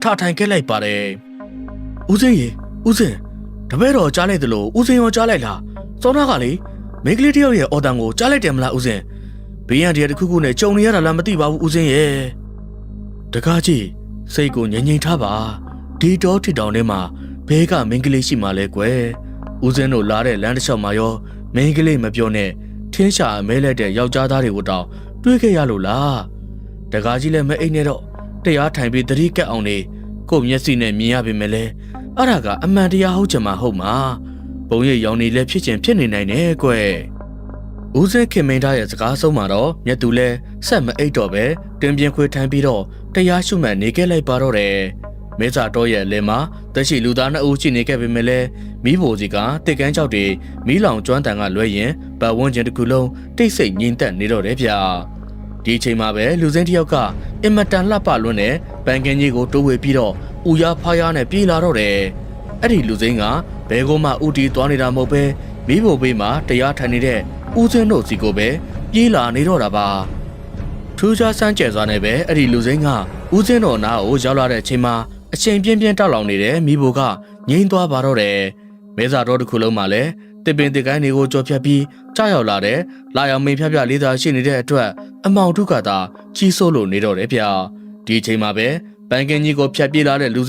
ထထိုင်ခဲ့လိုက်ပါတယ်ဦးစင်းရေဦးစင်းတပည့်တော်ကြားလိုက်သလိုဦးစင်းရောကြားလိုက်လားစောနာကလေမိန်းကလေးတယောက်ရဲ့အော်တန်ကိုကြားလိုက်တယ်မလားဦးစင်းဘေးရန်တည်းတစ်ခုခုနဲ့ကြုံနေရတာလားမသိပါဘူးဦးစင်းရဲ့တကားကြီးစိတ်ကိုငြိမ်ငြိမ်ထားပါဒီတော့ထီတောင်ထဲမှာဘဲကမိန်းကလေးရှိမှလဲကွယ်ဦးစင်းတို့လာတဲ့လမ်းတစ်လျှောက်မှာရောမိန်းကလေးမပြောနဲ့ထင်းရှာအမဲလက်တဲ့ယောက်ျားသားတွေကိုတောင်တွေးခဲ့ရလို့လားတကားကြီးလည်းမအိတ်နဲ့တော့တရားထိုင်ပြီးသတိကက်အောင်နေကို့မျက်စိနဲ့မြင်ရပေမဲ့လဲအဲ့ဒါကအမှန်တရားဟုတ်ချင်မှဟုတ်မှာဘုံရိပ်ရောင်နေလဲဖြစ်ချင်ဖြစ်နေနိုင်တယ်ကွယ်ဦးစင်းခင်မင်းသားရဲ့စကားဆုံးမှာတော့မြတ်သူလဲဆက်မအိတ်တော့ပဲတင်ပြင်းခွေထိုင်ပြီးတော့တရားရှုမှတ်နေခဲ့လိုက်ပါတော့တယ်မဲစာတော့ရဲ့လဲမှာတက်ရှိလူသားနှစ်ဦးရှိနေခဲ့ပေမဲ့လဲမိဘစီကတစ်ကန်းချောက်တွေမီးလောင်ကျွမ်းတန်ကလွဲရင်ပတ်ဝန်းကျင်တစ်ခုလုံးတိတ်ဆိတ်ငြိမ်သက်နေတော့တယ်ဗျာဒီအချိန်မှာပဲလူစင်းတစ်ယောက်ကအင်မတန်လှပလွန်းတဲ့ပန်းကင်းကြီးကိုတိုးဝေပြီးတော့ဦးရဖားရနဲ့ပြေးလာတော့တယ်အဲ့ဒီလူစင်းကဘဲကုန်းမှဦးတီသွားနေတာမဟုတ်ပဲမိဘဘေးမှာတရားထိုင်နေတဲ့ဦးစင်းတို့စီကိုပဲပြေးလာနေတော့တာပါထူးခြားစမ်းကြဲစွာနဲ့ပဲအဲ့ဒီလူစင်းကဦးစင်းတော်နာကိုရောက်လာတဲ့အချိန်မှာအချိန်ပြင်းပြင်းတောက်လောင်နေတဲ့မိဘကငိမ့်သွားပါတော့တယ်မဲစာတော်တစ်ခုလုံးမှာလည်းတစ်ပင်တစ်ကိုင်းတွေကိုကြော်ဖြတ်ပြီးကြားရောက်လာတဲ့လာရောင်မိန်ဖြတ်ဖြတ်လေးသာရှိနေတဲ့အတွက်အမောင်ထုကသာကြီးစိုးလို့နေတော့တယ်ဗျာဒီအချိန်မှာပဲပန်းကင်းကြီးကိုဖြတ်ပြေးလာတဲ့လူစိ